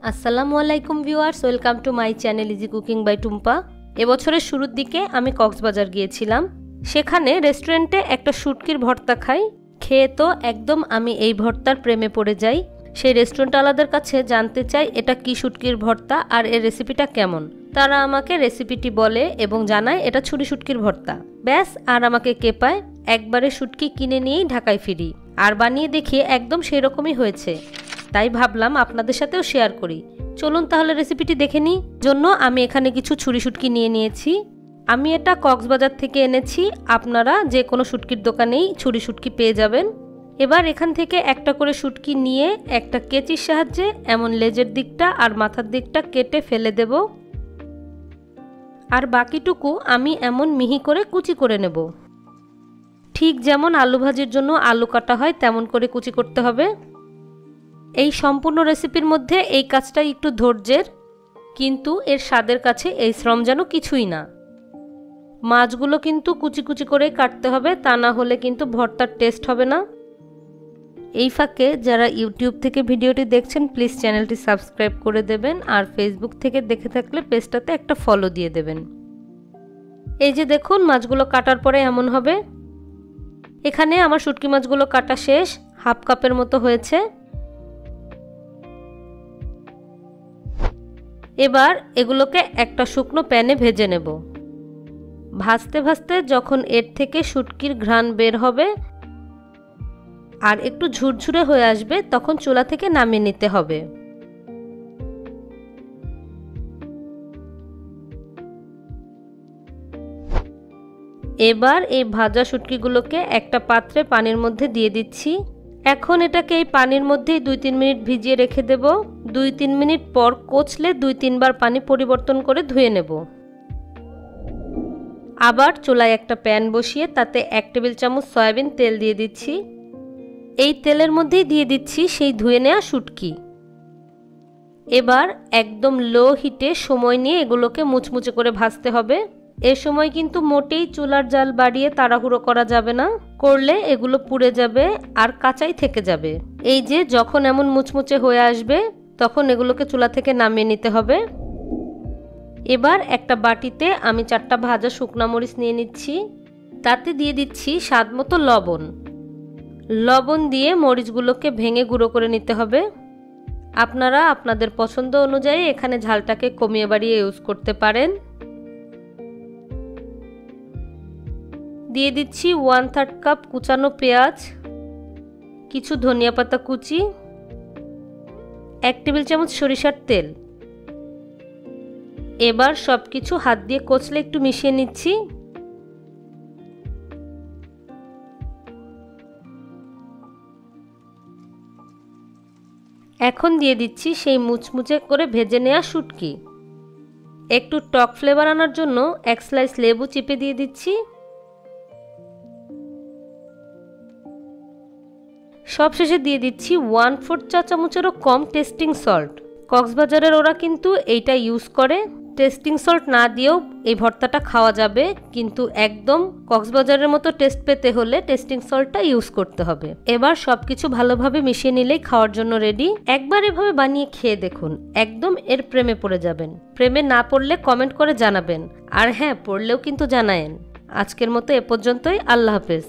আসসালামু আলাইকুম viewers, welcome to my channel easy cooking by Tumpa. এবছরের শুরুর দিকে আমি কক্সবাজার গিয়েছিলাম। সেখানে রেস্টুরেন্টে একটা শুটকির ভর্তা খাই। খেয়ে তো একদম আমি এই ভর্তার প্রেমে পড়ে যাই। সেই রেস্টুরেন্টওয়ালাদের কাছে জানতে চাই এটা কি শুটকির ভর্তা আর এর রেসিপিটা কেমন। তারা আমাকে রেসিপিটি বলে এবং জানায় এটা ছুরি শুটকির ভর্তা। ব্যাস, আর আমাকে কেপায় একবারে শুটকি কিনে নিয়েই ঢাকায় ফিরি, আর বানিয়ে দেখি একদম সেই রকমই হয়েছে। তাই ভাবলাম আপনাদের সাথেও শেয়ার করি। চলুন তাহলে রেসিপিটি দেখে নিই। জন্য আমি এখানে কিছু ছুরি শুটকি নিয়ে নিয়েছি। আমি এটা কক্সবাজার থেকে এনেছি। আপনারা যে কোনো শুটকির দোকানেই ছুরি শুটকি পেয়ে যাবেন। এবার এখান থেকে একটা করে শুটকি নিয়ে একটা কেচির সাহায্যে এমন লেজের দিকটা আর মাথার দিকটা কেটে ফেলে দেব। আর বাকিটুকু আমি এমন মিহি করে কুচি করে নেব। ঠিক যেমন আলু ভাজির জন্য আলু কাটা হয় তেমন করে কুচি করতে হবে। এই সম্পূর্ণ রেসিপির মধ্যে এই কাজটা একটু ধৈর্যের, কিন্তু এর স্বাদের কাছে এই শ্রম যেন কিছুই না। মাছগুলো কিন্তু কুচি কুচি করে কাটতে হবে, তা না হলে কিন্তু ভর্তার টেস্ট হবে না। এই ফাঁকে যারা ইউটিউব থেকে ভিডিওটি দেখছেন প্লিজ চ্যানেলটি সাবস্ক্রাইব করে দেবেন, আর ফেসবুক থেকে দেখে থাকলে পেজটাতে একটা ফলো দিয়ে দেবেন। এই যে দেখুন, মাছগুলো কাটার পরে এমন হবে। এখানে আমার শুটকি মাছগুলো কাটা শেষ, হাফ কাপের মতো হয়েছে। এবার এগুলোকে একটা শুকনো প্যানে ভেজে নেব। ভাজতে ভাজতে যখন এর থেকে শুটকির ঘ্রাণ বের হবে আর একটু ঝুরঝুরে হয়ে আসবে, তখন চুলা থেকে নামিয়ে নিতে হবে। এবার এই ভাজা শুটকিগুলোকে একটা পাত্রে পানির মধ্যে দিয়ে দিচ্ছি। এখন এটাকে এই পানির মধ্যেই 2-3 মিনিট ভিজিয়ে রেখে দেব। 2-3 মিনিট পর কচলে 2-3 বার পানি পরিবর্তন করে ধুয়ে নেব। আবার চুলায় একটা প্যান বসিয়ে তাতে 1 টেবিল চামচ সয়াবিন তেল দিয়ে দিচ্ছি। এই তেলের মধ্যেই দিয়ে দিচ্ছি সেই ধুয়ে নেওয়া শুটকি। এবার একদম লো হিটে সময় নিয়ে এগুলোকে মুচমুচে করে ভাজতে হবে। এ সময় কিন্তু মোটেই চুলার জাল বাড়িয়ে তাড়াহুড়ো করা যাবে না, করলে এগুলো পুড়ে যাবে আর কাঁচাই থেকে যাবে। এই যে যখন এমন মুচমুচে হয়ে আসবে তখন এগুলোকে চুলা থেকে নামিয়ে নিতে হবে। এবার একটা বাটিতে আমি 4টা ভাজা শুকনা মরিচ নিয়ে নিচ্ছি। তাতে দিয়ে দিচ্ছি স্বাদ মতো লবণ। লবণ দিয়ে মরিচগুলোকে ভেঙে গুঁড়ো করে নিতে হবে। আপনারা আপনাদের পছন্দ অনুযায়ী এখানে ঝালটাকে কমিয়ে বাড়িয়ে ইউজ করতে পারেন। দিয়ে দিচ্ছি 1/3 কাপ কুচানো পেঁয়াজ, কিছু ধনিয়া পাতা কুচি, 1 টেবিল চামচ সরিষার তেল। এবার সবকিছু হাত দিয়ে কচলে একটু মিশিয়ে নিচ্ছি। এখন দিয়ে দিচ্ছি সেই মুচমুচে করে ভেজে নেওয়া শুটকি। একটু টক ফ্লেভার আনার জন্য 1 স্লাইস লেবু চিপে দিয়ে দিচ্ছি। সবশেষে দিয়ে দিচ্ছি 1/4 চা চামচেরও কম টেস্টিং সল্ট। কক্সবাজারের ওরা কিন্তু এইটা ইউজ করে। টেস্টিং সল্ট না দিয়েও এই ভর্তাটা খাওয়া যাবে, কিন্তু একদম কক্সবাজারের মতো টেস্ট পেতে হলে টেস্টিং সল্টটা ইউজ করতে হবে। এবার সবকিছু ভালোভাবে মিশিয়ে নিলেই খাওয়ার জন্য রেডি। একবার এভাবে বানিয়ে খেয়ে দেখুন, একদম এর প্রেমে পড়ে যাবেন। প্রেমে না পড়লে কমেন্ট করে জানাবেন, আর হ্যাঁ, পড়লেও কিন্তু জানায়েন। আজকের মতো এ পর্যন্তই। আল্লাহ হাফেজ।